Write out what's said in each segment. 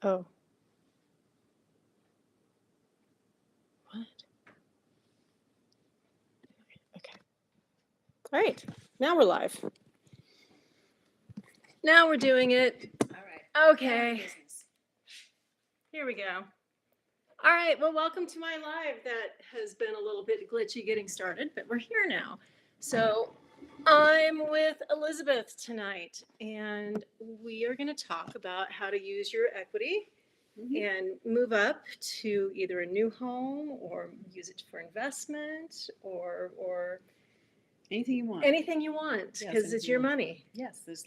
Oh, what? Okay. All right. Now we're live. Now we're doing it. All right. Okay. Business. Here we go. All right. Well, welcome to my live. That has been a little bit glitchy getting started, but we're here now. So I'm with Elizabeth tonight, and we are going to talk about how to use your equity and move up to either a new home or use it for investment or Anything you want. anything you want Yes, because it's anything your you want. money. Yes, there's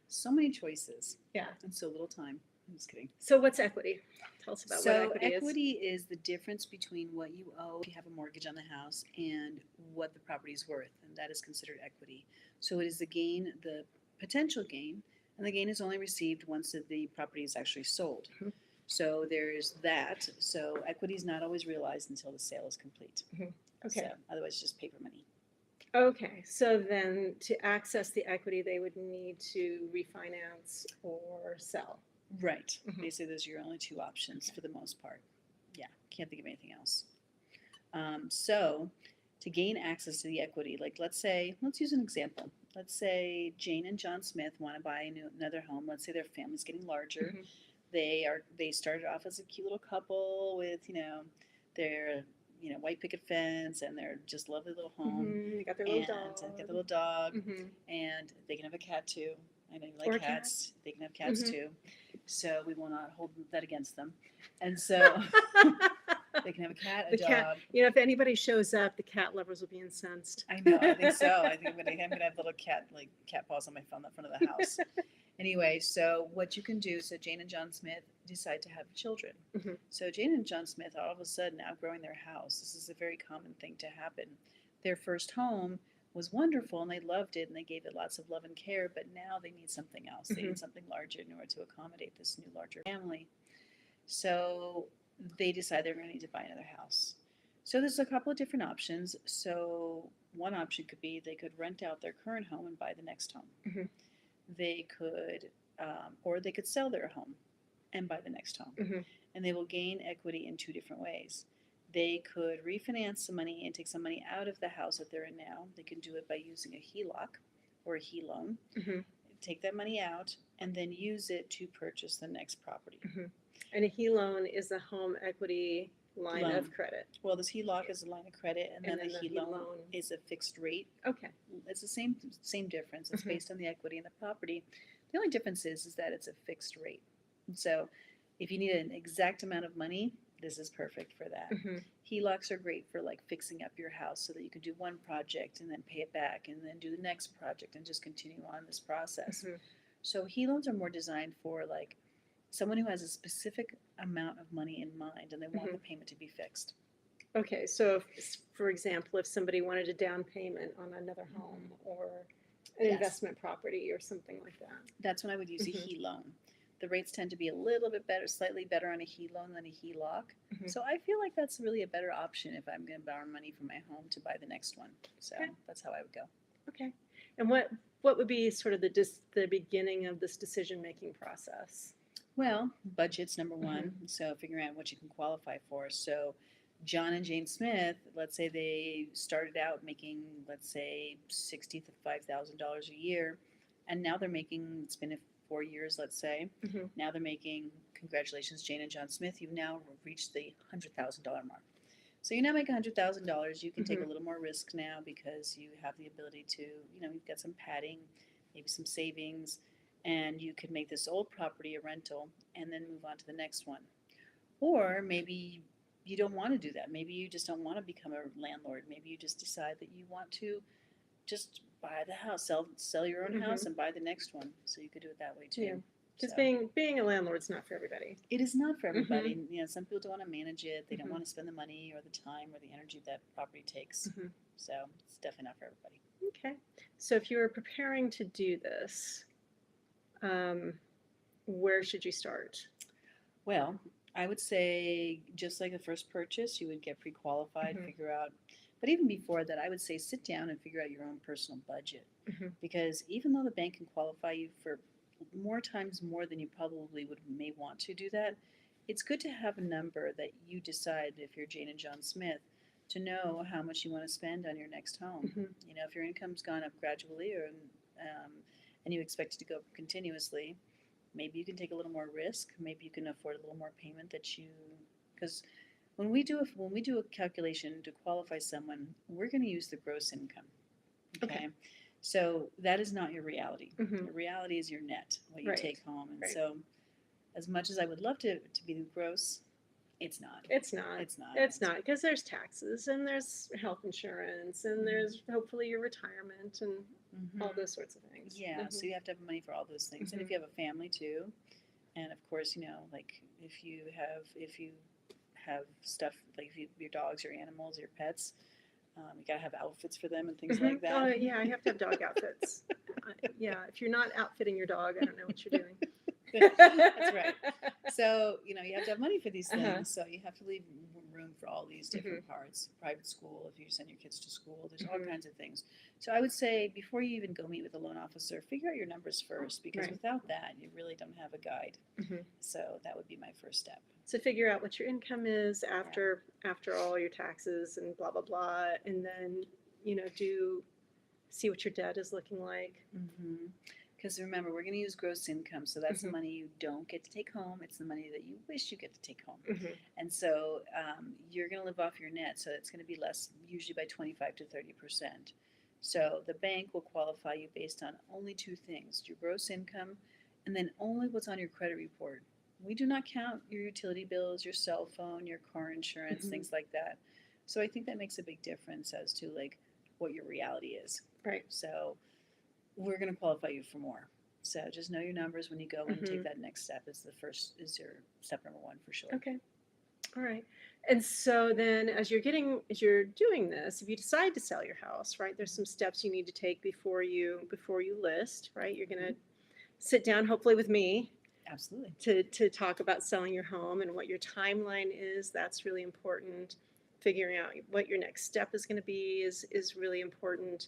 so many choices Yeah. and so little time. I'm just kidding. So what's equity? Tell us about So what equity is the difference between what you owe if you have a mortgage on the house and what the property is worth, and that is considered equity. So it is the gain, the potential gain, and the gain is only received once the property is actually sold. Mhm. So there's that. So equity is not always realized until the sale is complete. Okay. So otherwise, it's just paper money. Okay. So then to access the equity, they would need to refinance or sell. Right. Mhm. Basically, those are your only two options for the most part. Yeah, can't think of anything else. So, to gain access to the equity, like let's use an example. Let's say Jane and John Smith want to buy another home. Let's say their family's getting larger. Mhm. They started off as a cute little couple with their white picket fence and their just lovely little home. Mhm. They got their little And dog. got the little dog, Mhm. and they can have a cat too. I know you Or like a cat. cats. They can have cats Mhm. too. So we will not hold that against them. And so they can have a cat, a The dog. cat. You know, if anybody shows up, the cat lovers will be incensed. I know. I think so. I think I'm gonna have little cat paws on my phone in front of the house. Anyway, so what you can do, so Jane and John Smith decide to have children. Mhm. So Jane and John Smith are all of a sudden outgrowing their house. This is a very common thing to happen. Their first home was wonderful and they loved it and they gave it lots of love and care, but now they need something else. They Mhm. need something larger in order to accommodate this new larger family. So they decide they're going to need to buy another house. So there's a couple of different options. So one option could be they could rent out their current home and buy the next home. Mhm. They could, or they could sell their home and buy the next home. Mhm. And they will gain equity in two different ways. They could refinance some money and take some money out of the house that they're in now. They can do it by using a HELOC or a HELoan. Mhm. Take that money out and then use it to purchase the next property. Mhm. And a HELoan is a home equity line of Loan. credit. Well, this HELOC is a line of credit, and then the the HELoan is a fixed rate. Okay. It's the same difference. It's Mhm. based on the equity and the property. The only difference is that it's a fixed rate. So, if you need an exact amount of money, this is perfect for that. Mhm. HELOCs are great for like fixing up your house so that you can do one project and then pay it back and then do the next project and just continue on this process. Mhm. So HELoans are more designed for like someone who has a specific amount of money in mind and they want the payment to be fixed. Okay, so if, for example, if somebody wanted a down payment on another home or an Yes. investment property or something like that. That's when I would use a Mhm. HELoan. The rates tend to be a little bit better, slightly better on a HELoan than a HELOC. Mhm. So I feel like that's really a better option if I'm going to borrow money from my home to buy the next one. So Okay. that's how I would go. Okay. And what would be sort of the beginning of this decision making process? Well, budget's number one. So figuring out what you can qualify for. So John and Jane Smith, let's say they started out making, let's say, $65,000 a year, and now they're making. It's been 4 years, let's say. Mhm. Now they're making. Congratulations, Jane and John Smith. You've now reached the $100,000 mark. So you now make $100,000. You can take a Mhm. little more risk now because you have the ability to, you've got some padding, maybe some savings, and you could make this old property a rental and then move on to the next one. Or maybe you don't want to do that. Maybe you just don't want to become a landlord. Maybe you just decide that you want to just buy the house, sell your own house, and buy the next one. So you could do it that way too. Yeah. Because So being a landlord's not for everybody. it is not for everybody. Some people don't want to manage it. They don't Mhm. want to spend the money or the time or the energy that property takes. Mhm. So it's definitely not for everybody. Okay. So if you were preparing to do this, where should you start? Well, I would say just like the first purchase, you would get pre-qualified, Mhm. figure out. But even before that, I would say sit down and figure out your own personal budget. Mhm. Because even though the bank can qualify you for more times more than you probably may want to do that, it's good to have a number that you decide, if you're Jane and John Smith, to know how much you want to spend on your next home. Mhm. If your income's gone up gradually, and you expect it to go up continuously, maybe you can take a little more risk. Maybe you can afford a little more payment because when we do a calculation to qualify someone, we're going to use the gross income. Okay. So that is not your reality. Mhm. The reality is your net, what you Right. take home. And Right. so, as much as I would love to be the gross, it's not. It's not. It's not. It's not, because there's taxes and there's health insurance and Mhm. there's hopefully your retirement and all Mhm. those sorts of things. Yeah. Mhm. So you have to have money for all those things, and if Mhm. you have a family too, and of course, like if you have stuff like if your dogs, your animals, your pets, you gotta have outfits for them and things like Mhm. Oh, that. yeah, I have to have dog outfits. Yeah, if you're not outfitting your dog, I don't know what you're doing. That's right. So, you have to have money for these Uh-huh. things. So you have to leave room for all these different parts. Private school, if you send your kids to school, there's all Mhm. kinds of things. So I would say before you even go meet with a loan officer, figure out your numbers first, because Right. without that, you really don't have a guide. Mhm. So that would be my first step. So figure out what your income is after all your taxes and blah blah blah, and then see what your debt is looking like. Because remember, we're going to use gross income. So that's the Mhm. money you don't get to take home. It's the money that you wish you get to take home. Mhm. And so you're going to live off your net. So it's going to be less, usually by 25 to 30%. So the bank will qualify you based on only two things: your gross income, and then only what's on your credit report. We do not count your utility bills, your cell phone, your car insurance, Mhm. things like that. So I think that makes a big difference as to like what your reality is. Right. So we're going to qualify you for more. So just know your numbers when you go and take Mhm. that next step. Is your step number one for sure. Okay. All right. And so then as you're doing this, if you decide to sell your house, right, there's some steps you need to take before you list, right? You're going to sit down hopefully with me Absolutely. to talk about selling your home and what your timeline is. That's really important. Figuring out what your next step is going to be is really important.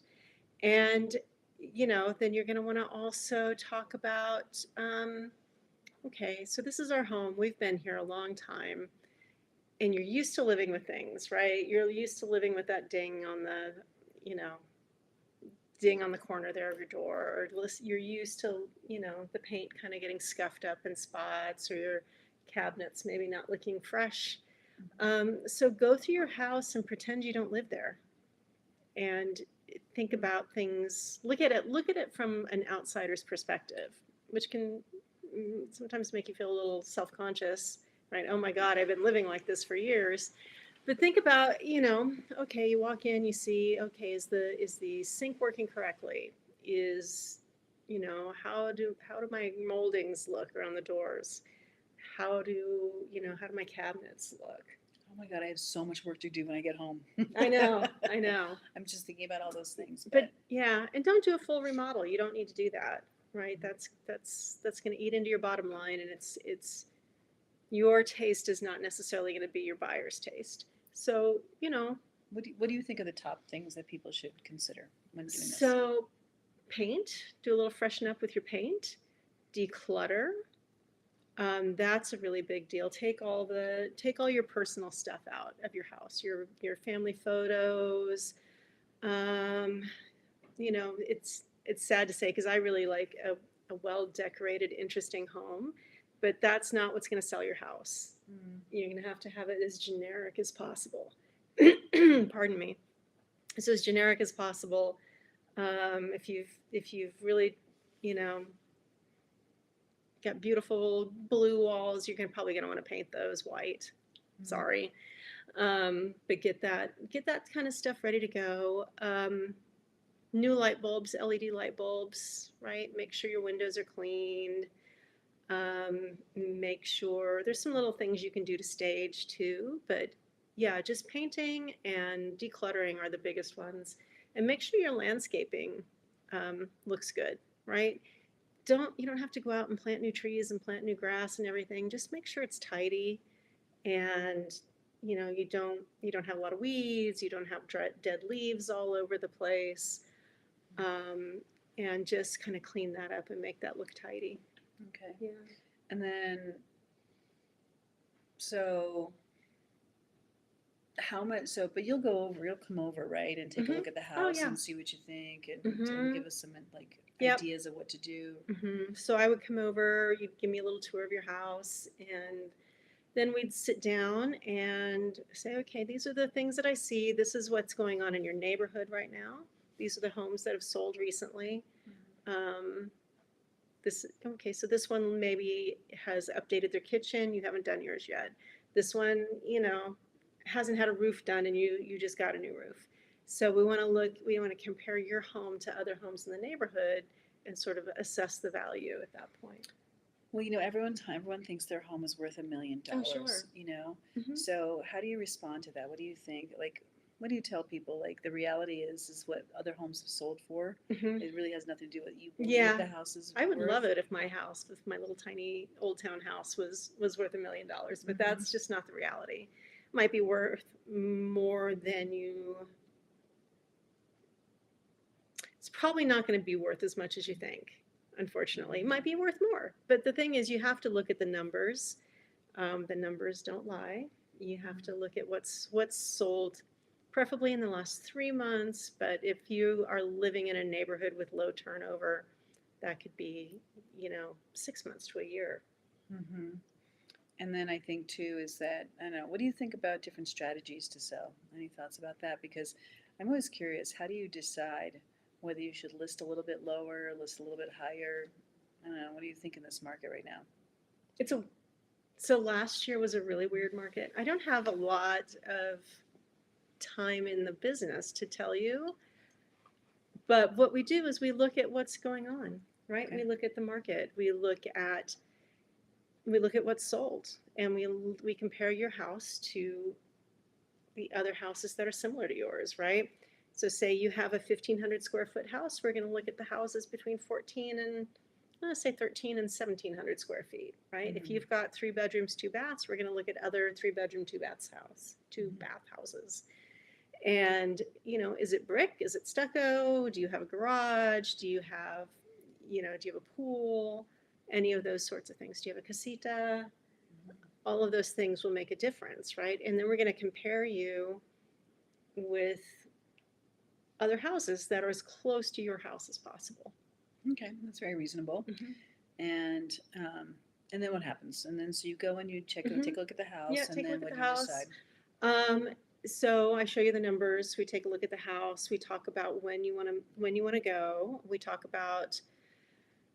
And then you're going to want to also talk about okay, so this is our home. We've been here a long time, and you're used to living with things, right? You're used to living with that you know, ding on the corner there of your door, or you're used to, the paint kind of getting scuffed up in spots, or your cabinets maybe not looking fresh. So go through your house and pretend you don't live there, and think about things. Look at it from an outsider's perspective, which can sometimes make you feel a little self-conscious, right? Oh my God, I've been living like this for years. But think about, okay, you walk in, you see, okay, is the sink working correctly? Is, how do my moldings look around the doors? How do my cabinets look? Oh my God, I have so much work to do when I get home. I know. I'm just thinking about all those things. But yeah, and don't do a full remodel. You don't need to do that, right? That's going to eat into your bottom line, and it's your taste is not necessarily going to be your buyer's taste. So, what do you think are the top things that people should consider when doing this? so paint, do a little freshen up with your paint, declutter. That's a really big deal. Take all your personal stuff out of your house, your family photos. Um, it's sad to say, because I really like a well decorated, interesting home, but that's not what's going to sell your house. You're going to have it as generic as possible. Pardon me. So as generic as possible. If you've really, you know, got beautiful blue walls, you're probably going to want to paint those white. Sorry. But get that kind of stuff ready to go. New light bulbs, LED light bulbs, right? Make sure your windows are cleaned. Make sure there's some little things you can do to stage too, but yeah, just painting and decluttering are the biggest ones. And make sure your landscaping looks good, right? You don't have to go out and plant new trees and plant new grass and everything. Just make sure it's tidy, and you don't have a lot of weeds. You don't have dead leaves all over the place, and just kind of clean that up and make that look tidy. Okay. Yeah. And then, so how much, so, but you'll come over, right? And take a Mhm. look at the Oh, house yeah. and see what you think and give Mhm. us some like Yep. ideas of what to do. So I would come over, you'd give me a little tour of your house, and then we'd sit down and say, okay, these are the things that I see. This is what's going on in your neighborhood right now. These are the homes that have sold recently. Um, okay, so this one maybe has updated their kitchen. You haven't done yours yet. This one, hasn't had a roof done, and you just got a new roof. So we want to compare your home to other homes in the neighborhood and sort of assess the value at that point. Well, everyone thinks their home is worth $1 million, Oh, sure. Hmm. So how do you respond to that? What do you think? Like, what do you tell people? Like, the reality is what other homes have sold for. Hmm. It really has nothing to do with what you believe Yeah, the house is I would worth. love it if my house, with my little tiny old town house, was worth $1 million, but Mhm. that's just not the reality. Might be worth more than you. It's probably not going to be worth as much as you think. Unfortunately, it might be worth more. But the thing is, you have to look at the numbers. The numbers don't lie. You have to look at what's sold, preferably in the last 3 months. But if you are living in a neighborhood with low turnover, that could be, 6 months to a year. Mm-hmm. And then I think too is that, I don't know, what do you think about different strategies to sell? Any thoughts about that? Because I'm always curious, how do you decide whether you should list a little bit lower, list a little bit higher? I don't know, what do you think in this market right now? It's a So last year was a really weird market. I don't have a lot of time in the business to tell you, but what we do is we look at what's going on, right? Okay. We look at the market. We look at what's sold, and we compare your house to the other houses that are similar to yours, right? So say you have a 1,500 square foot house, we're going to look at the houses between 14 and, let's say, 13 and 1,700 square feet, right? If Mhm. you've got 3 bedrooms, 2 baths, we're going to look at other 3 bedroom, 2 Mhm. bath houses. And, is it brick? Is it stucco? Do you have a garage? Do you have a pool? Any of those sorts of things. Do you have a casita? All of those things will make a difference, right? And then we're going to compare you with other houses that are as close to your house as possible. Okay, that's very reasonable. Mhm. And and then what happens? And then so you go and you take Mhm. a look at the Yeah, house, and take a then look at what the do you decide? house. Um, so I show you the numbers. We take a look at the house. We talk about when you want to go. We talk about,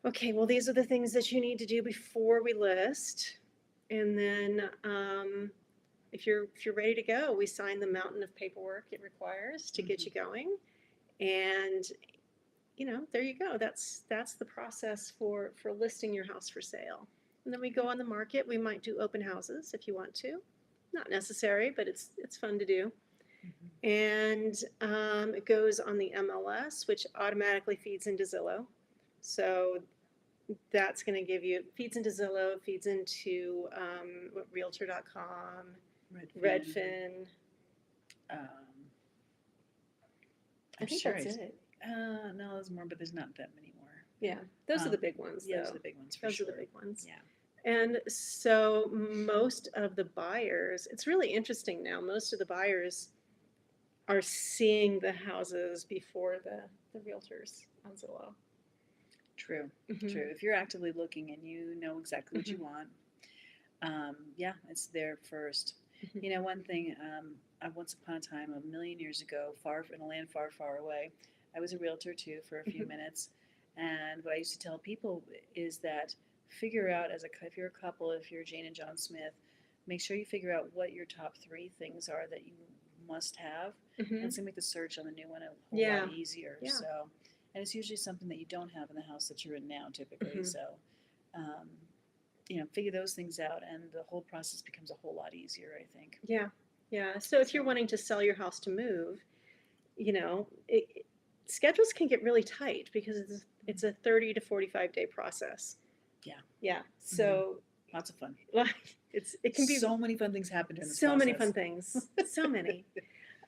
okay, well, these are the things that you need to do before we list. And then if you're ready to go, we sign the mountain of paperwork it requires to get you going. And there you go. That's the process for listing your house for sale. And then we go on the market. We might do open houses if you want to. Not necessary, but it's fun to do. Mhm. And it goes on the MLS, which automatically feeds into Zillow. So that's going to feeds into Zillow, feeds into Realtor.com, Redfin. Redfin. Um, I I'm think sure that's it. no, there's more, but there's not that many more. Yeah, those are the big ones, Yeah, those are though. the big ones for Those sure. are the big ones. Yeah. And so most of the buyers, it's really interesting now, most of the buyers are seeing the houses before the realtors on Zillow. True. Mhm. True. If you're actively looking and you know exactly what you want, yeah, it's there first. Mhm. One thing, once upon a time, 1 million years ago, far in a land far, far away, I was a realtor too for a few Mhm. minutes. And what I used to tell people is that figure out if you're a couple, if you're Jane and John Smith, make sure you figure out what your top 3 things are that you must have. And Mhm. it's gonna make the search on the new one a whole Yeah. lot easier. Yeah. So, and it's usually something that you don't have in the house that you're in now, typically. Mhm. So, um, figure those things out, and the whole process becomes a whole lot easier, I think. Yeah. Yeah. So if you're wanting to sell your house to move, schedules can get really tight because it's a 30 to 45-day process. Yeah. Yeah. So Lots of fun. it can be So many fun things happen during this so many process. fun things. So many.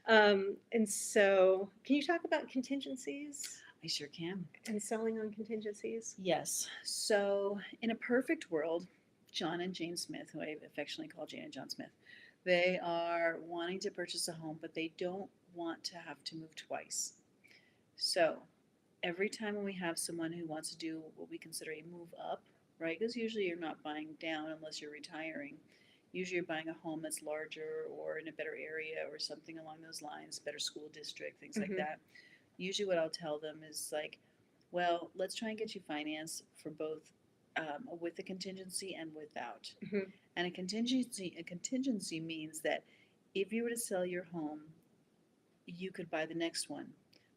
And so, can you talk about contingencies? I sure can. And selling on contingencies. Yes. So, in a perfect world, John and Jane Smith, who I affectionately call Jane and John Smith, they are wanting to purchase a home, but they don't want to have to move twice. So, every time when we have someone who wants to do what we consider a move up, right? Because usually you're not buying down unless you're retiring. Usually you're buying a home that's larger or in a better area or something along those lines, better school district, things like Mhm. that. Usually what I'll tell them is like, well, let's try and get you finance for both with the contingency and without. Mhm. And a contingency means that if you were to sell your home, you could buy the next one.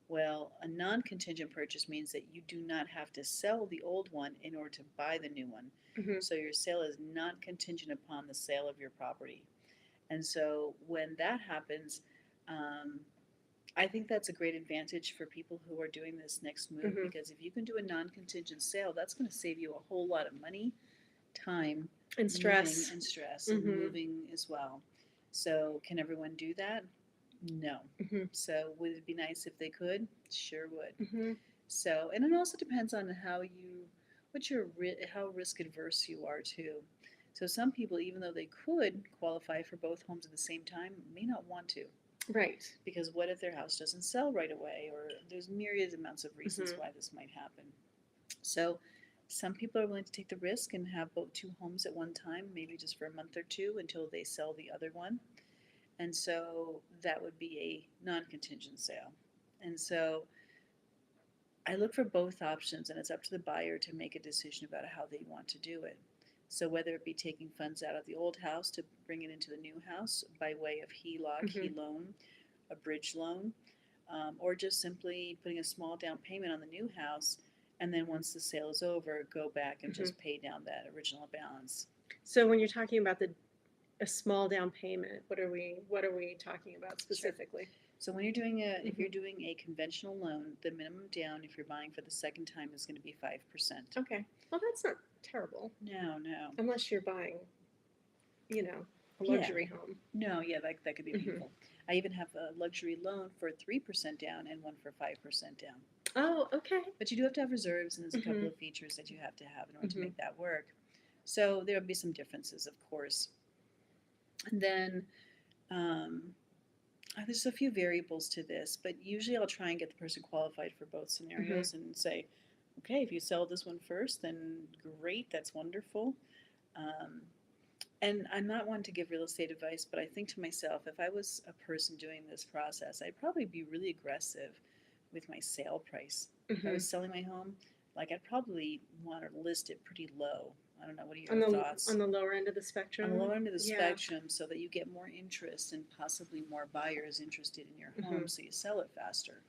Well, a non contingent purchase means that you do not have to sell the old one in order to buy the new one. Mhm. So your sale is not contingent upon the sale of your property. And so when that happens, um, I think that's a great advantage for people who are doing this next move Mhm. because if you can do a non contingent sale, that's going to save you a whole lot of money, time, And moving, stress. and stress, and Mhm. moving as well. So, can everyone do that? No. Mhm. So would it be nice if they could? Sure would. Mhm. So, and it also depends on how risk adverse you are too. So some people, even though they could qualify for both homes at the same time, may not want to Right. because what if their house doesn't sell right away, or there's myriad amounts of reasons Mhm. why this might happen. So some people are willing to take the risk and have both two homes at one time, maybe just for a month or two until they sell the other one. And so that would be a non contingent sale. And so I look for both options, and it's up to the buyer to make a decision about how they want to do it. So, whether it be taking funds out of the old house to bring it into the new house by way of HELOC, Mhm. HELoan, a bridge loan, or just simply putting a small down payment on the new house, and then once the sale is over, go back and Mhm. just pay down that original balance. So when you're talking about a small down payment, what are we talking about Sure. specifically? So when you're doing if Mhm. you're doing a conventional loan, the minimum down if you're buying for the second time is going to be 5%. Okay. Well, that's not terrible No, no. unless you're buying, a Yeah. luxury home. No, yeah, that could be Mhm. painful. I even have a luxury loan for 3% down and one for 5% down. Oh, okay. But you do have to have reserves, and there's a couple Mhm. of features that you have to have in order to Mhm. make that work. So there'll be some differences, of course. And then um, there's a few variables to this, but usually I'll try and get the person qualified for both Mhm. scenarios and say, okay, if you sell this one first, then great, that's wonderful. Um, and I'm not one to give real estate advice, but I think to myself, if I was a person doing this process, I'd probably be really aggressive with my sale price. If I Mhm. was selling my home, like I'd probably want to list it pretty low. I don't know, what are On your the thoughts? on the lower end of the On the spectrum. lower end of the Yeah. spectrum so that you get more interest and possibly more buyers interested in your home Mhm. so you sell it faster.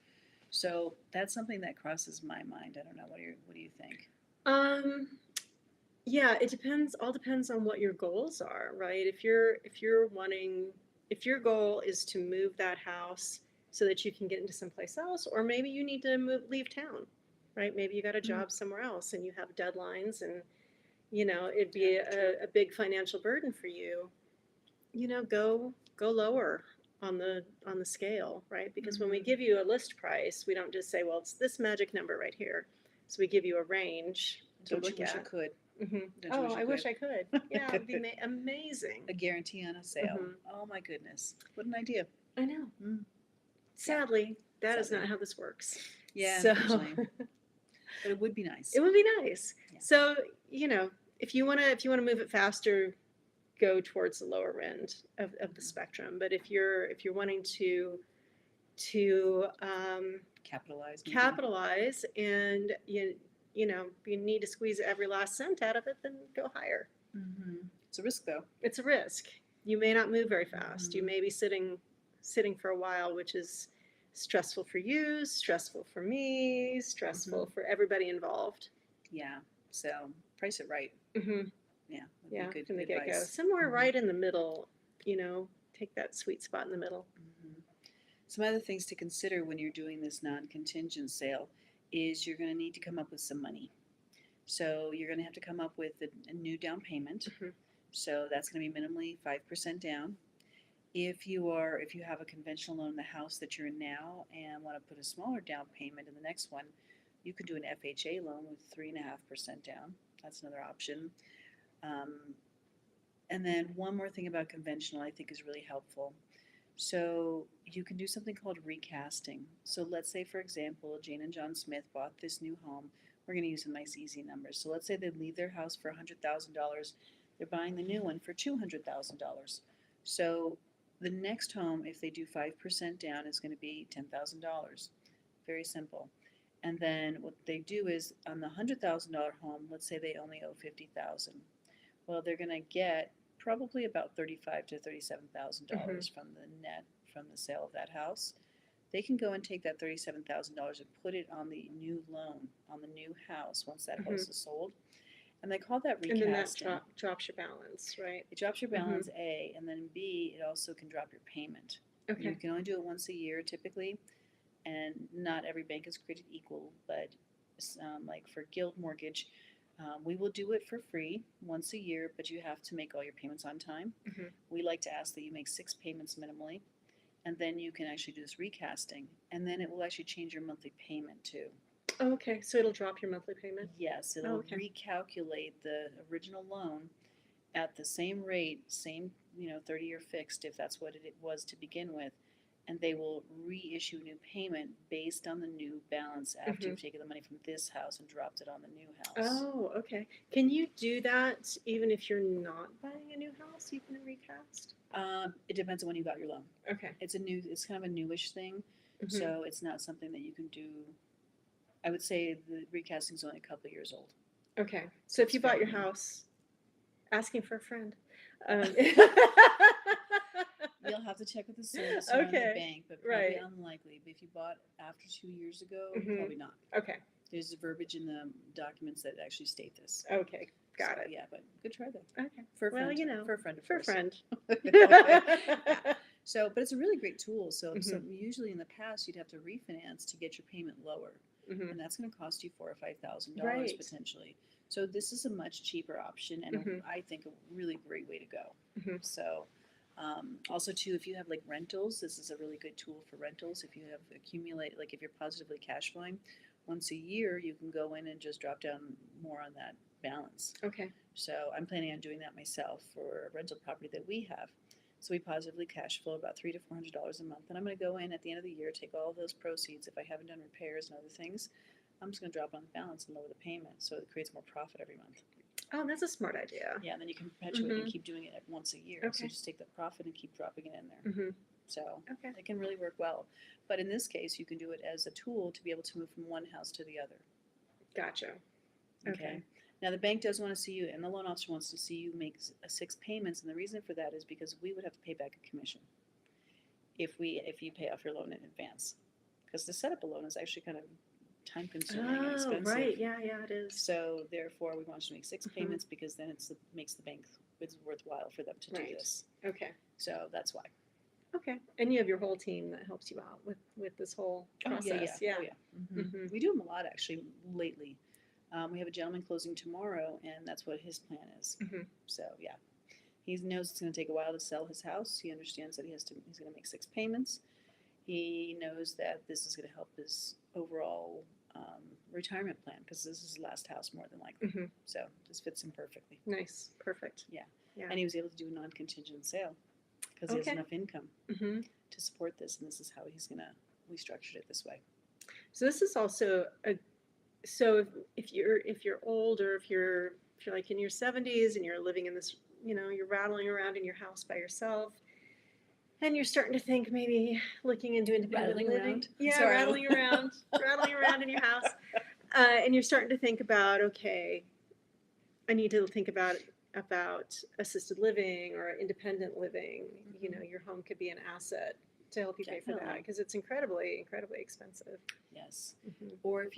So that's something that crosses my mind. I don't know. What do you think? Um, yeah, it depends. All depends on what your goals are, right? If your goal is to move that house so that you can get into someplace else, or maybe you need to leave town, right? Maybe you got a Mm, job somewhere else and you have deadlines, and it'd yeah, be true. a big financial burden for you. Go lower on the scale, right? Because when we Hmm. give you a list price, we don't just say, well, it's this magic number right here. So we give you a range to Don't you look wish you at. could? Don't you Oh, wish you I wish could? I could. Yeah, it'd be amazing. A guarantee on a sale. hmm Oh my goodness. What an idea. I know. Mm, yeah, Sadly, that is sadly. not how this works. Yeah, So unfortunately. But it would be it nice. would be nice. Yeah. So if you wanna move it faster, go towards the lower end of the Mhm. spectrum. But if you're wanting to Capitalize maybe. capitalize and you need to squeeze every last cent out of it, then go higher. It's a risk though. It's a risk. You may not move very fast. You Hmm. may be sitting for a while, which is stressful for you, stressful for me, Hmm. stressful for everybody involved. Yeah. So price it right. hmm Yeah, would be Yeah, good from the get go. advice. Somewhere Hmm. right in the middle, take that sweet spot in the middle. Hmm. Some other things to consider when you're doing this non-contingent sale is you're going to need to come up with some money. So you're going to have to come up with a new down payment. hmm So that's going to be minimally 5% down. If you have a conventional loan in the house that you're in now and want to put a smaller down payment in the next one, You could do an FHA loan with 3.5% down. That's another option. And then one more thing about conventional I think is really helpful. So you can do something called recasting. So let's say, for example, Jane and John Smith bought this new home. We're going to use some nice, easy numbers. So let's say they leave their house for $100,000. They're buying the new one for $200,000. So the next home, if they do 5% down, is going to be $10,000. Very simple. And then what they do is on the $100,000 home, let's say they only owe $50,000. Well, they're going to get probably about $35,000 to $37,000 from the net from the sale of that house. They can go and take that $37,000 and put it on the new loan on the new house once that house is sold, and they call that recasting. And then that drops your balance, right? It drops your balance, A, and then B, it also can drop your payment. Okay. You can only do it once a year typically, and not every bank is created equal, but like for Guild Mortgage, we will do it for free once a year, but you have to make all your payments on time. We like to ask that you make 6 payments minimally, and then you can actually do this recasting, and then it will actually change your monthly payment too. Oh, okay, so it'll drop your monthly payment? Yes, it'll recalculate the original loan at the same rate, same 30-year fixed if that's what it was to begin with, and they will reissue new payment based on the new balance after you've taken the money from this house and dropped it on the new house. Oh, okay. Can you do that even if you're not buying a new house? You can recast? It depends on when you got your loan. Okay. It's kind of a newish thing, so it's not something that you can do. I would say the recasting is only a couple of years old. Okay, so if you bought your house, asking for a friend. You'll have to check with the service or the bank, but probably unlikely. But if you bought after 2 years ago, probably not. Okay. There's verbiage in the documents that actually state this. Okay, got it. Yeah, but good try though. Okay. For a friend. Well, for a friend. For a friend. Yeah. So, but it's a really great tool. So, usually in the past, you'd have to refinance to get your payment lower, and that's going to cost you $4,000 or $5,000 potentially. So, this is a much cheaper option, and I think a really great way to go. So, also too, if you have like rentals, this is a really good tool for rentals. If you have like if you're positively cash flowing, once a year you can go in and just drop down more on that balance. Okay. So I'm planning on doing that myself for a rental property that we have. So we positively cash flow about $300 to $400 a month, and I'm going to go in at the end of the year, take all of those proceeds. If I haven't done repairs and other things, I'm just going to drop on the balance and lower the payment, so it creates more profit every month. Oh, that's a smart idea. Yeah, and then you can perpetuate and keep doing it once a year. So you just take the profit and keep dropping it in there. So it can really work well. But in this case, you can do it as a tool to be able to move from one house to the other. Gotcha. Okay. Now, the bank does want to see you, and the loan officer wants to see you make 6 payments, and the reason for that is because we would have to pay back a commission if you pay off your loan in advance. Because to set up a loan is actually kind of time-consuming and expensive. Oh, right. Yeah, it is. So, therefore, we want you to make 6 payments because then it makes the bank it's worthwhile for them to do this. Okay. So, that's why. Okay. And you have your whole team that helps you out with this whole process. Oh, yeah. We do them a lot, actually, lately. We have a gentleman closing tomorrow, and that's what his plan is. So, yeah. He knows it's going to take a while to sell his house. He understands that he's going to make 6 payments. He knows that this is going to help his overall retirement plan because this is his last house more than likely. So this fits him perfectly. Nice. Perfect. Yeah. And he was able to do a non-contingent sale because he has enough income to support this, and this is how we structured it this way. So this is also so if you're old, or if you're like in your 70s and you're living in this, you're rattling around in your house by yourself, and you're starting to think maybe looking into independent living. Rattling around in your house, and you're starting to think about, okay, I need to think about assisted living or independent living. Your home could be an asset to help you pay for that because it's incredibly, incredibly expensive. Yes. Or if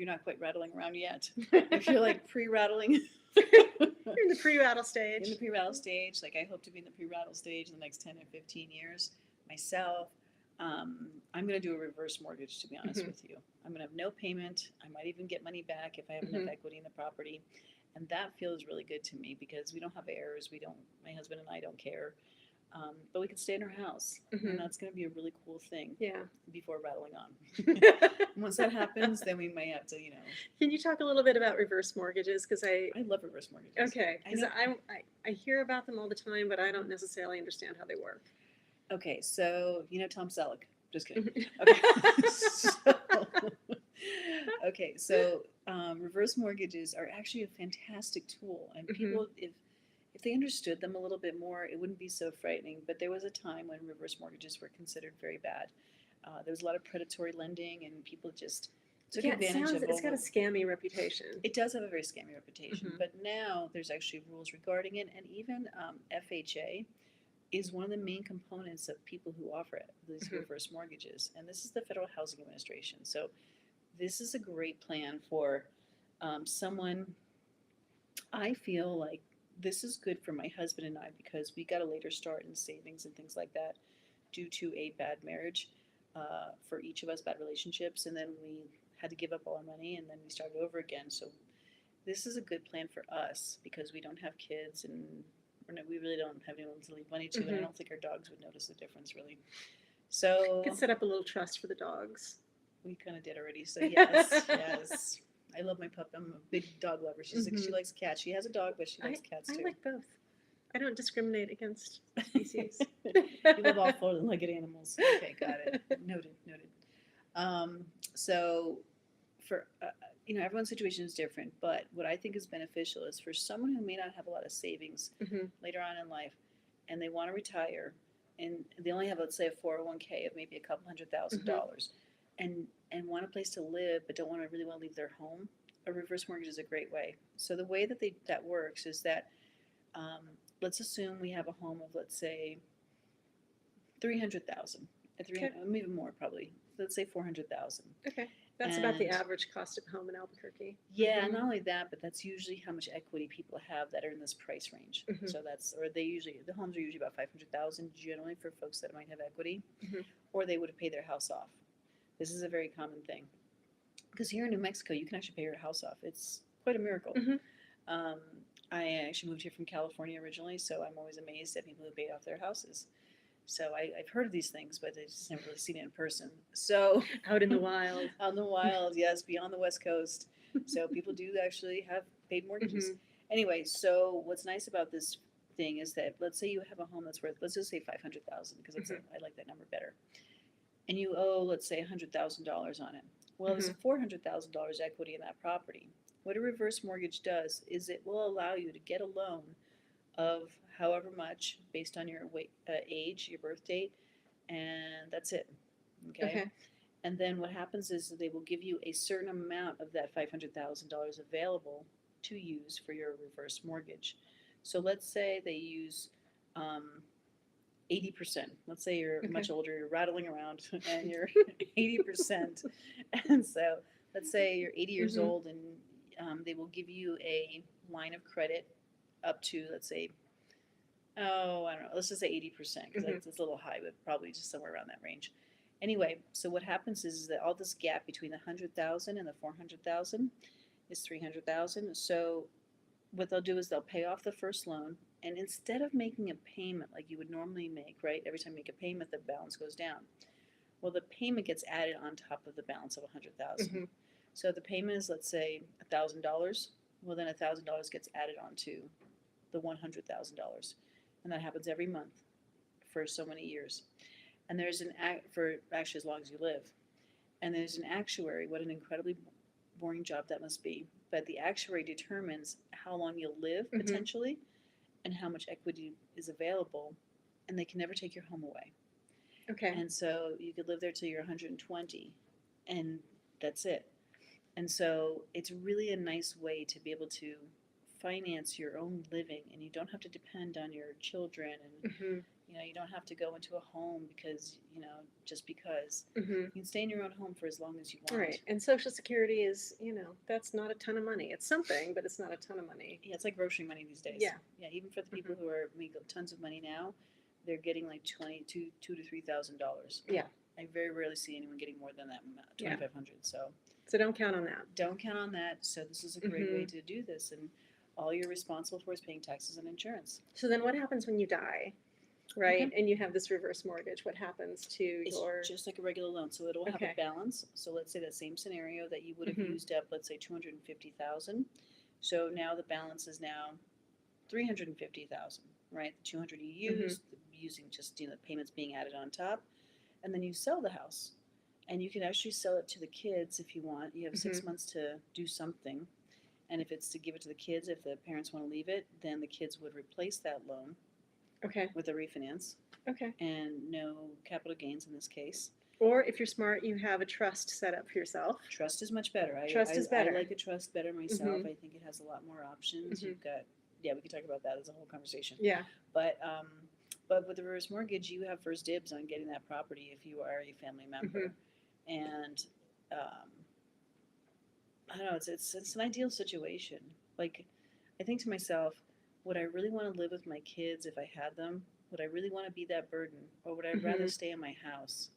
you're not quite rattling around yet, if you're like pre-rattling. You're in the pre-rattle stage. In the pre-rattle stage, like I hope to be in the pre-rattle stage in the next 10 or 15 years myself. I'm going to do a reverse mortgage, to be honest with you. I'm going to have no payment. I might even get money back if I have enough equity in the property. And that feels really good to me because we don't have heirs. My husband and I don't care. But we can stay in our house, Mhm. and that's going to be a really cool thing Yeah. before rattling on. Once that happens, then we may have to, Can you talk a little bit about reverse mortgages? Because I love reverse mortgages. okay, I because know. I hear about them all the time, but I don't necessarily understand how they work. Okay, so you know Tom Selleck. Just kidding. Mhm. Okay. So reverse mortgages are actually a fantastic tool, and Mhm. people, if they understood them a little bit more, it wouldn't be so frightening. But there was a time when reverse mortgages were considered very bad. There was a lot of predatory lending, and people just took Yeah, it advantage sounds, of it's all got a the. scammy reputation. It does have a very scammy reputation, Mhm. but now there's actually rules regarding it, and even FHA is one of the main components of people who offer it, these Mhm. reverse mortgages. And this is the Federal Housing Administration. So this is a great plan for someone. I feel like this is good for my husband and I because we got a later start in savings and things like that due to a bad marriage for each of us, bad relationships. And then we had to give up all our money and then we started over again. So this is a good plan for us because we don't have kids and we really don't have anyone to leave money to, and I Mhm. don't think our dogs would notice the difference really. You So could set up a little trust for the dogs. we kind of did already. So yes, yes, I love my pup. I'm a big dog lover. She Mhm. likes cats. She has a dog, but she I likes cats I too. like both. I don't discriminate against species. You love all four-legged animals. Okay, got it. Noted. Noted. So for everyone's situation is different, but what I think is beneficial is for someone who may not have a lot of savings Mhm. later on in life, and they want to retire, and they only have, let's say, a 401k of maybe a couple $100,000, and want a place to live, but don't really want to leave their home. A reverse mortgage is a great way. So the way that works is that let's assume we have a home of, let's say, 300,000, Okay. even more probably. Let's say 400,000. Okay. That's about the And average cost of a home in Albuquerque. yeah, Mhm. not only that, but that's usually how much equity people have that are in this price range. Mhm. So the homes are usually about 500,000 generally for folks that might have equity, Mhm. or they would have paid their house off. This is a very common thing because here in New Mexico, you can actually pay your house off. It's quite a miracle. Mhm. Um, I actually moved here from California originally, so I'm always amazed at people who paid off their houses. So I've heard of these things, but I just never really seen it in person. So Out in the wild. out in the wild, yes, beyond the West Coast. So people do actually have paid mortgages. Mhm. Anyway, so what's nice about this thing is that let's say you have a home that's worth, let's just say 500,000 because Mhm. I like that number better, and you owe, let's say, $100,000 on it. Well, there's Mhm. $400,000 equity in that property. What a reverse mortgage does is it will allow you to get a loan of however much based on your age, your birth date, and that's it. Okay. Okay. And then what happens is they will give you a certain amount of that $500,000 available to use for your reverse mortgage. So let's say they use 80%. Let's say you're Okay. much older, you're rattling around, and you're 80%. And so let's say you're 80 years Mhm. old, and they will give you a line of credit up to, let's say, I don't know, let's just say 80% because Mhm. that's a little high, but probably just somewhere around that range. Anyway, so what happens is that all this gap between the 100,000 and the 400,000 is 300,000. So what they'll do is they'll pay off the first loan, and instead of making a payment like you would normally make, right? Every time you make a payment, the balance goes down. Well, the payment gets added on top of the balance of 100,000. Mhm. So the payment is, let's say, $1,000. Well, then $1,000 gets added onto the $100,000, and that happens every month for so many years. And there's an act for actually as long as you live. And there's an actuary. What an incredibly boring job that must be. But the actuary determines how long you'll live Mhm. potentially and how much equity is available, and they can never take your home away. Okay. And so you could live there till you're 120, and that's it. And so it's really a nice way to be able to finance your own living, and you don't have to depend on your children, and Mhm. you don't have to go into a home because just because. Mhm. You can stay in your own home for as long as you want. Right. And Social Security is, that's not a ton of money. It's something, but it's not a ton of money. Yeah, it's like grocery money these days. Yeah. Yeah, even for the people who are making tons of money now, they're getting like $2,000 to $3,000. Yeah. I very rarely see anyone getting more than that amount, Yeah. 2,500. So So don't count on that. don't count on that. So this is a great way to do this, and all you're responsible for is paying taxes and insurance. So then what happens when you die? right? And you have this reverse mortgage. What happens to It's your, just like a regular loan, so it'll have Okay. a balance. So let's say that same scenario that you would have Mhm. used up, let's say 250,000. So now the balance is now 350,000, right? The 200 you Mhm. used, using just the payments being added on top, and then you sell the house, and you can actually sell it to the kids if you want. You have 6 months to do something, and if it's to give it to the kids, if the parents want to leave it, then the kids would replace that loan okay, with a refinance okay. and no capital gains in this case. Or if you're smart, you have a trust set up for yourself. Trust is much better. Trust is better. I like a trust better myself. Mhm. I think it has a lot more options. Mhm. You've got, yeah, we could talk about that as a whole conversation. Yeah. But with the reverse mortgage, you have first dibs on getting that property if you are a family member. And I don't know, it's an ideal situation. Like, I think to myself, would I really want to live with my kids if I had them? Would I really want to be that burden, or would I rather Mhm. stay in my house?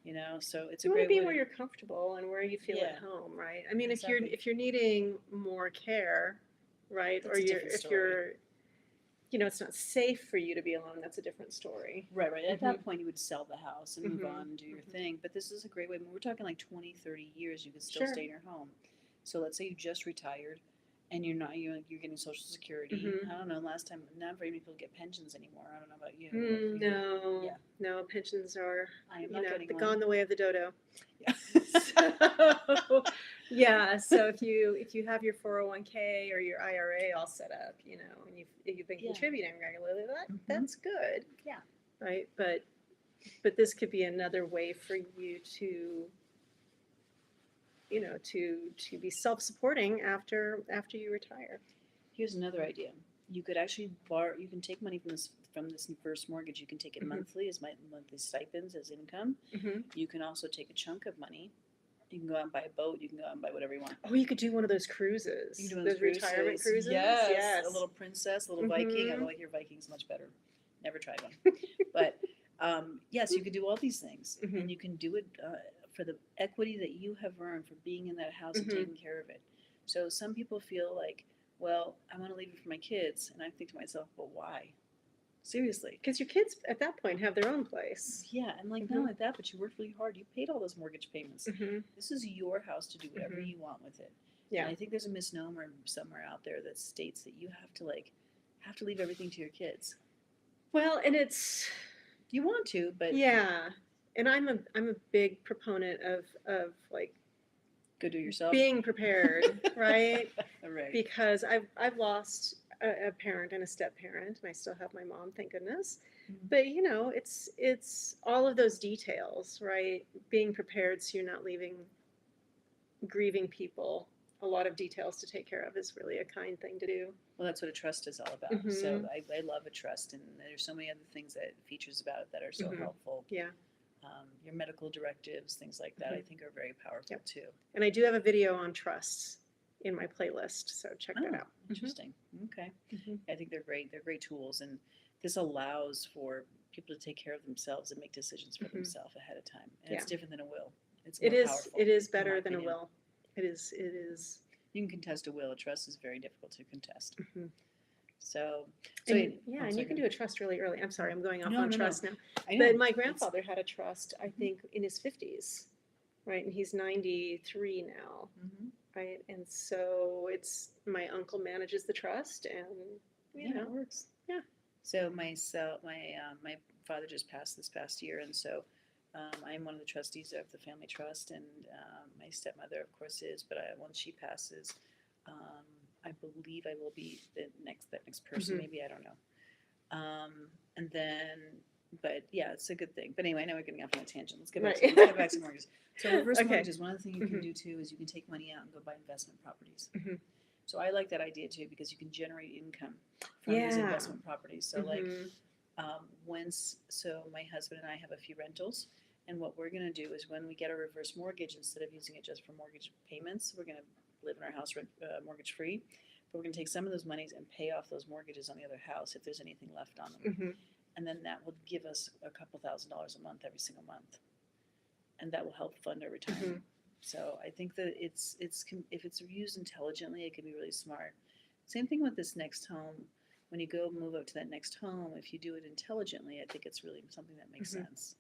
You know, so it's a You want to great be way where to, you're comfortable and where you feel at Yeah. home, right? I mean, Exactly. if you're needing more care, right? That's Or a different if story. you're, it's not safe for you to be alone, that's a different story. Right. At that point, you would sell the house and move Mhm. on and do your Mhm. thing. But this is a great way. When we're talking like 20, 30 years, you could still Sure. stay in your home. So let's say you just retired and you're getting Social Security. Mhm. I don't know. Last time, not very many people get pensions anymore. I don't know about you. if Mm, you- no, Yeah. no, pensions are, I am not getting they've one. gone the way of the dodo. Yeah. So, yeah, so if you have your 401k or your IRA all set up, and you've been Yeah. contributing regularly, Mhm. that's good. Yeah. Right? But this could be another way for you to to be self-supporting after you retire. Here's another idea. You could actually you can take money from this first mortgage. You can take it Mhm. monthly as monthly stipends as income. Mm-hmm. You can also take a chunk of money. You can go out and buy a boat. You can go out and buy whatever you want. Oh, you could do one of those cruises. You can do one of those retirement cruises. Yes. A little princess, a little Viking. I Mhm. like your Vikings much better. Never tried one. But yes, you could do all these things. Mhm. And you can do it for the equity that you have earned for being in that house Mhm. and taking care of it. So some people feel like, well, I want to leave it for my kids. And I think to myself, but why? Seriously. Because your kids at that point have their own place. Yeah, and like Mhm. not only that, but you worked really hard. You paid all those mortgage payments. Mm-hmm. This is your house to do whatever Mhm. you want with it. Yeah. And I think there's a misnomer somewhere out there that states that you have to leave everything to your kids. Well, and it's You want to, but yeah, and I'm a big proponent of like go do it yourself. being prepared, right? Right. Because I've lost a parent and a step parent, and I still have my mom, thank goodness. Mhm. But it's all of those details, right? Being prepared so you're not leaving grieving people a lot of details to take care of is really a kind thing to do. Well, that's what a trust is all about. Mhm. So I love a trust, and there's so many other things features about it that are so Mhm. helpful. Yeah. Your medical directives, things like that, I think are very powerful Yep. too. And I do have a video on trusts in my playlist, so check that out. Interesting. Okay. Mhm. I think they're great. They're great tools, and this allows for people to take care of themselves and make decisions for Mhm. themselves ahead of time. And it's Yeah. different than a will. It's It more is powerful. it is in my better than a opinion. will. It is. You can contest a will. A trust is very difficult to contest. Mhm. So, And, I'm and you can sorry. do a trust really early. I'm sorry, I'm going off No, on no, no. trust now. I know. But my grandfather had a trust, I think, in his 50s, right? And he's 93 now, Mhm. right? And so it's my uncle manages the trust, and Yeah, it works. Yeah. So my father just passed this past year, and so I am one of the trustees of the family trust, and my stepmother, of course, is. But once she passes, I believe I will be that next person. Mhm. Maybe I don't know. And then, but yeah, it's a good thing. But anyway, I know we're getting off on a tangent. Let's get back, Right. let's get back to mortgages. So reverse Okay. mortgages. One of the things you can Mhm. do too is you can take money out and go buy investment properties. Mhm. So I like that idea too because you can generate income from these Yeah. investment properties. So like Mhm. so my husband and I have a few rentals, and what we're going to do is when we get a reverse mortgage, instead of using it just for mortgage payments, we're going to live in our house mortgage free. But we're going to take some of those monies and pay off those mortgages on the other house if there's anything left on them, Mhm. and then that will give us a couple $1,000s a month every single month, and that will help fund our retirement. Mhm. So I think that if it's used intelligently, it can be really smart. Same thing with this next home. when you go move up to that next home, if you do it intelligently, I think it's really something that makes Mhm. sense.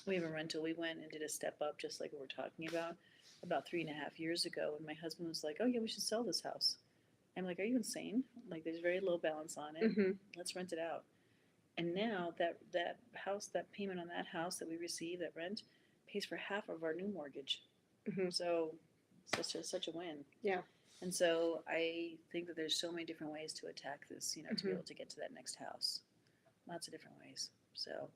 We have a rental. We went and did a step up, just like we were talking about 3.5 years ago. And my husband was like, "Oh yeah, we should sell this house." I'm like, "Are you insane? Like, there's very low balance on it. Mhm. Let's rent it out." And now that house, that payment on that house that we receive, that rent, pays for half of our new mortgage. Mhm. So such a win. Yeah. And so I think that there's so many different ways to attack this, to be Mhm. able to get to that next house. Lots of different ways. So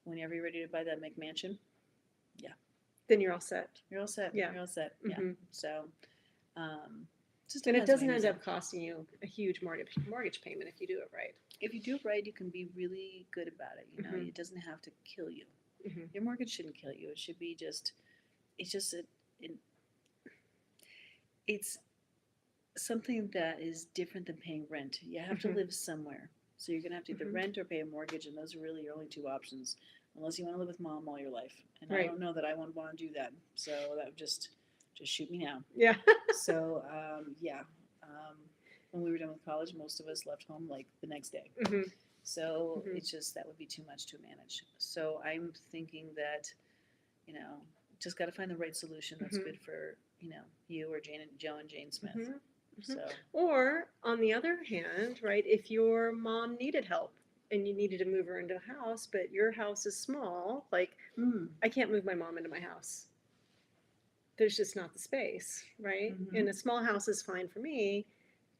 whenever you're ready to buy that McMansion, Then you're all set. you're all set. Yeah. You're all set. Yeah. Mhm. So just And it depends on what doesn't you're end using. up costing you a huge mortgage payment if you do it right. If you do it right, you can be really good about it. Mhm. It doesn't have to kill you. Mhm. Your mortgage shouldn't kill you. It should be just, it's just it's something that is different than paying rent. You have to Mhm. live somewhere. So you're going to have to either Mhm. rent or pay a mortgage, and those are really your only two options, unless you want to live with mom all your life. And I Right. don't know that I would want to do that. So that would just shoot me now. Yeah. So yeah, when we were done with college, most of us left home like the next day. Mhm. So Mhm. it's just that would be too much to manage. So I'm thinking that, just got to find the right solution that's Mhm. good for you or Joe and Jane Smith. Mhm. Mhm. So Or on the other hand, right, if your mom needed help and you needed to move her into a house, but your house is small, like I can't move my mom into my house. There's just not the space, right? Mhm. And a small house is fine for me,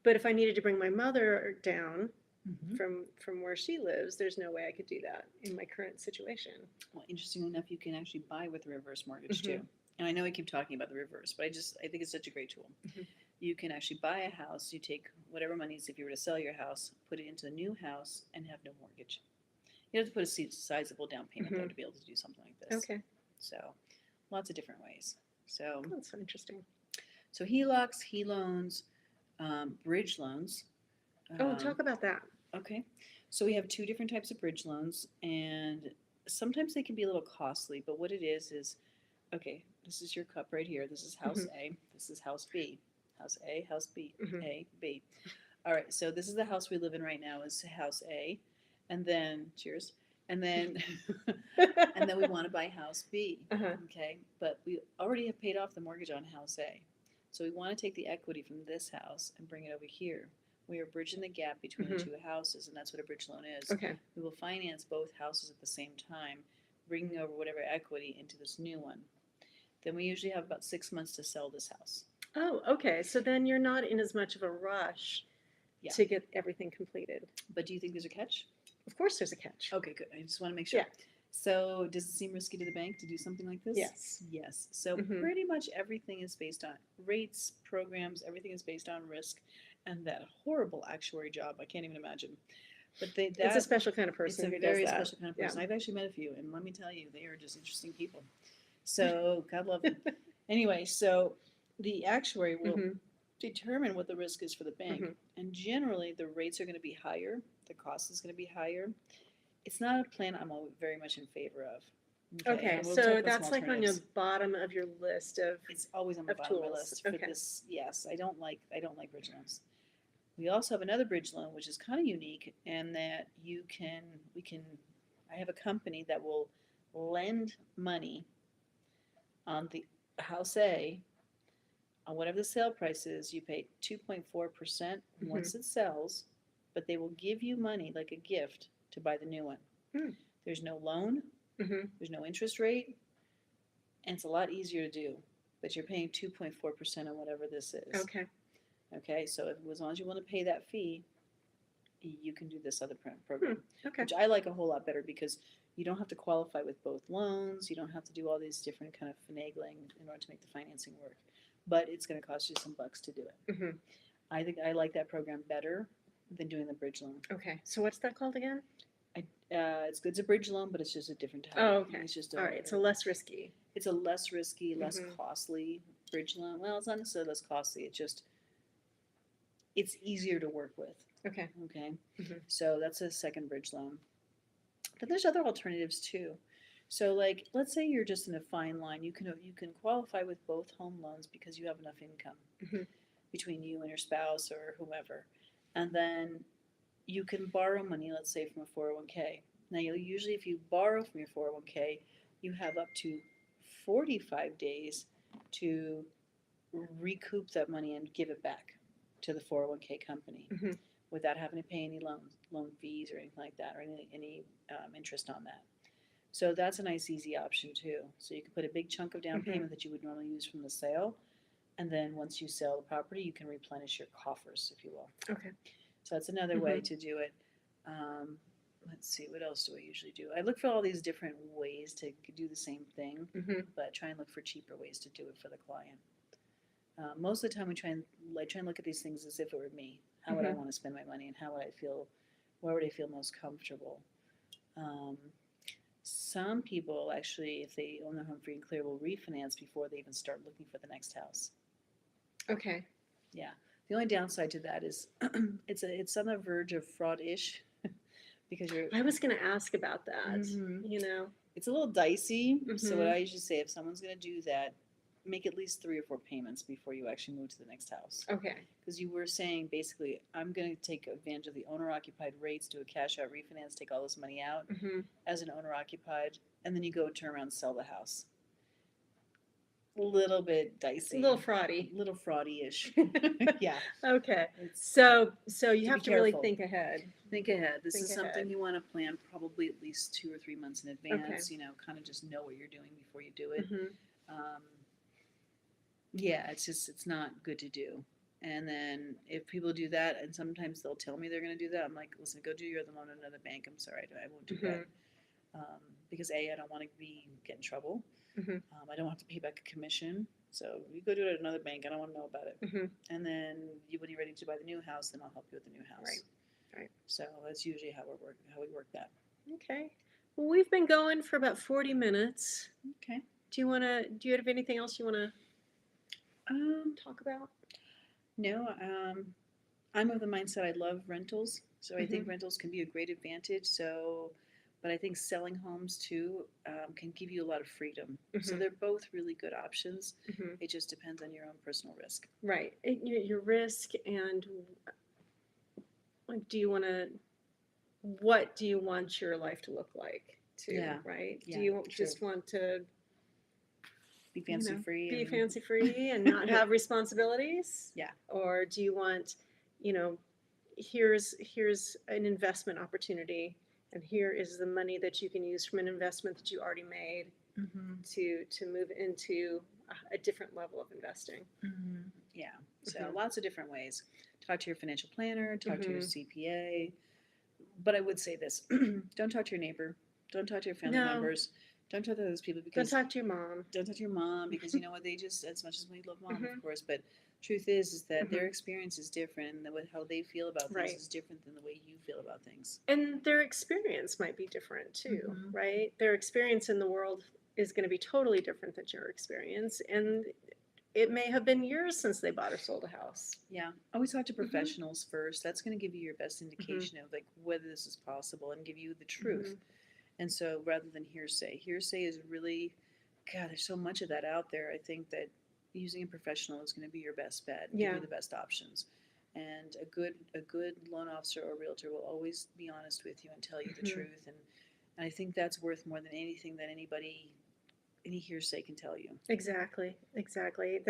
but if I needed to bring my mother down Mhm. from where she lives, there's no way I could do that in my current situation. Well, interestingly enough, you can actually buy with a reverse mortgage Mhm. too. And I know I keep talking about the reverse, but I think it's such a great tool. Mhm. You can actually buy a house. You take whatever monies, if you were to sell your house, put it into a new house, and have no mortgage. You have to put a sizable down payment though Mhm. to be able to do something like this. Okay, So, lots of different ways. So, that's so interesting. HELOCs, HELoans, bridge loans. Oh, Um, talk about that. Okay. So we have two different types of bridge loans, and sometimes they can be a little costly, but what it is okay, this is your cup right here. This is house Mhm. A. This is house B. House A, house B, Mhm. A, B. All right, so this is the house we live in right now is house A. And then, cheers. And then and then we want to buy house B. Uh-huh. Okay? But we already have paid off the mortgage on house A. So we want to take the equity from this house and bring it over here. We are bridging the gap between the Mhm. two houses, and that's what a bridge loan is. Okay. We will finance both houses at the same time, bringing over whatever equity into this new one. Then we usually have about 6 months to sell this house. Oh, okay. So then you're not in as much of a rush Yeah. to get everything completed. But do you think there's a catch? Of course, there's a catch. Okay, good. I just want to make sure. Yeah. So, does it seem risky to the bank to do something like this? Yes. Yes. So, Mhm. pretty much everything is based on rates, programs, everything is based on risk, and that horrible actuary job. I can't even imagine. But It's a special kind of it's person a who does very that. special kind of Yeah. person. I've actually met a few, and let me tell you, they are just interesting people. So, God love them. Anyway, so the actuary will Mhm. determine what the risk is for the bank. Mhm. And generally, the rates are going to be higher, the cost is going to be higher. It's not a plan I'm very much in favor of. Okay, and we'll talk so about some that's like on your alternatives. bottom of your list of. It's always on the of bottom of my tools. list for Okay. this. Yes, I don't like bridge loans. We also have another bridge loan, which is kind of unique, and that I have a company that will lend money on the house A. On whatever the sale price is, you pay 2.4% once it sells, but they will give you money like a gift to buy the new one. Hmm. There's no loan, Mhm. there's no interest rate, and it's a lot easier to do. But you're paying 2.4% on whatever this is. Okay. Okay, so as long as you want to pay that fee, you can do this other program, Okay. which I like a whole lot better because you don't have to qualify with both loans. You don't have to do all these different kind of finagling in order to make the financing work. But it's going to cost you some bucks to do it. Mhm. I think I like that program better than doing the bridge loan. Okay. So what's that called again? It's good as a bridge loan, but it's just a different type. Oh, okay. It's just All right. So less risky. it's a less risky, less Mhm. costly bridge loan. Well, it's not necessarily less costly. It's easier to work with. Okay. Okay, Mhm. so that's a second bridge loan. But there's other alternatives too. So, like, let's say you're just in a fine line. You can qualify with both home loans because you have enough income Mhm. between you and your spouse or whomever, and then you can borrow money, let's say from a 401k. Now, you'll usually, if you borrow from your 401k, you have up to 45 days to recoup that money and give it back to the 401k company Mhm. without having to pay any loan fees or anything like that, or any interest on that. So that's a nice, easy option too. So you can put a big chunk of down Mhm. payment that you would normally use from the sale, and then once you sell the property, you can replenish your coffers, if you will. Okay. So that's another way Mhm. to do it. Um, let's see, what else do I usually do? I look for all these different ways to do the same thing, Mhm. but try and look for cheaper ways to do it for the client. Most of the time, I try and look at these things as if it were me. How would I Mhm. want to spend my money, and how would I feel? Where would I feel most comfortable? Um, some people actually, if they own their home free and clear, will refinance before they even start looking for the next house. Okay. Yeah. The only downside to that is it's on the verge of fraud-ish because you're I was going to ask about that. Mhm. You know. it's a little dicey. So what Mhm. I usually say, if someone's going to do that, make at least 3 or 4 payments before you actually move to the next house. Okay. Because you were saying basically, I'm going to take advantage of the owner-occupied rates, do a cash-out refinance, take all this money out Mhm. as an owner-occupied, and then you go turn around and sell the house. A little bit A dicey, little fraudy. little fraudy-ish. Yeah, Okay. it's So you to have be to really careful. think ahead. Think ahead. This Think is something ahead. you want to plan probably at least 2 or 3 months in advance. Kind of just know what you're doing before you do it. Mhm. Um, yeah, it's not good to do. And then if people do that, and sometimes they'll tell me they're going to do that, I'm like, listen, go do your other loan at another bank. I'm sorry, I won't do that. Because A, I don't want to get in trouble. Mhm. I don't have to pay back a commission. So you go do it at another bank. I don't want to know about it. Mhm. And then when you're ready to buy the new house, then I'll help you with the new house. Right. Right. So that's usually how we work that. Okay. Well, we've been going for about 40 minutes. Okay. Do you have anything else you want to talk about? No, I'm of the mindset I love rentals. So I think Mhm. rentals can be a great advantage. So, but I think selling homes too can give you a lot of freedom. So Mhm. they're both really good options. Mhm. It just depends on your own personal risk. Right. Your risk and like, what do you want your life to look like too, Yeah. right? Do Yeah, you true. just want to, Be fancy free. be and fancy free and not have responsibilities? Yeah. Or do you want, you know, here's an investment opportunity and here is the money that you can use from an investment that you already made Mm-hmm. to move into a different level of investing. Mm-hmm. Yeah. So Mhm. lots of different ways. Talk to your financial planner, talk to your Mhm. CPA. But I would say this: don't talk to your neighbor, don't talk to your family No, members, don't talk to those people don't because talk to your mom. don't talk to your mom because you know what, they just, as much as we love mom, Mhm. of course, but truth is that their Mhm. experience is different, and how they feel about things Right. is different than the way you feel about things. And their experience might be different too, Mhm. right? Their experience in the world is going to be totally different than your experience. And it may have been years since they bought or sold a house. Yeah, always talk to Mhm. professionals first. That's going to give you your best Mhm. indication of like whether this is possible and give you the truth. Mhm. And so rather than hearsay is really, God, there's so much of that out there. I think that using a professional is going to be your best bet and give Yeah. you the best options. And a good loan officer or realtor will always be honest with you and tell you the Mhm. truth. And I think that's worth more than anything that any hearsay can tell you. Exactly. Exactly.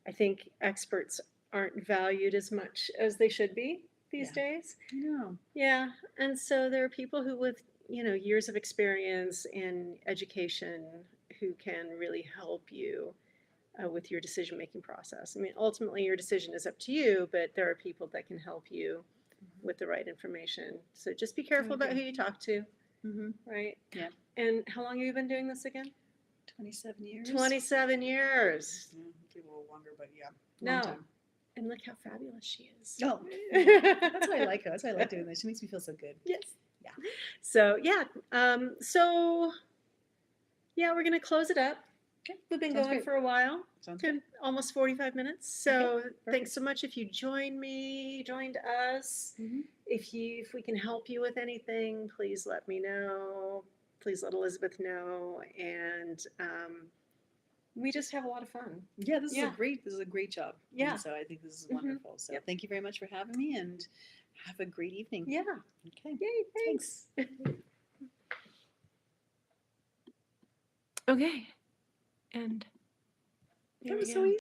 I think experts aren't valued as much as they should be these Yeah. days. No. Yeah. And so there are people who with, years of experience in education who can really help you with your decision making process. I mean, ultimately, your decision is up to you, but there are people that can help you Mm-hmm. with the right information. So just be careful about who you talk to, Mm-hmm. right? Yeah. And how long have you been doing this again? 27 years. 27 years. Yeah, maybe a little longer, but yeah, No. long time. And look how fabulous she is. Oh, that's why I like her. That's why I like doing this. She makes me feel so good. Yes. Yeah. So yeah. Yeah, we're gonna close it up. Okay. We've been Sounds going great. for a while. Sounds good. Almost 45 minutes. So perfect. thanks so much if you joined us. Mm-hmm. If we can help you with anything, please let me know. Please let Elizabeth know. And we just have a lot of fun. Yeah, this Yeah. is a great job. Yeah. And so I think this is Mhm. wonderful. So Yep. thank you very much for having me, and Have a great evening. Yeah. Okay. Yay, thanks. Okay. And there That we was go. so easy.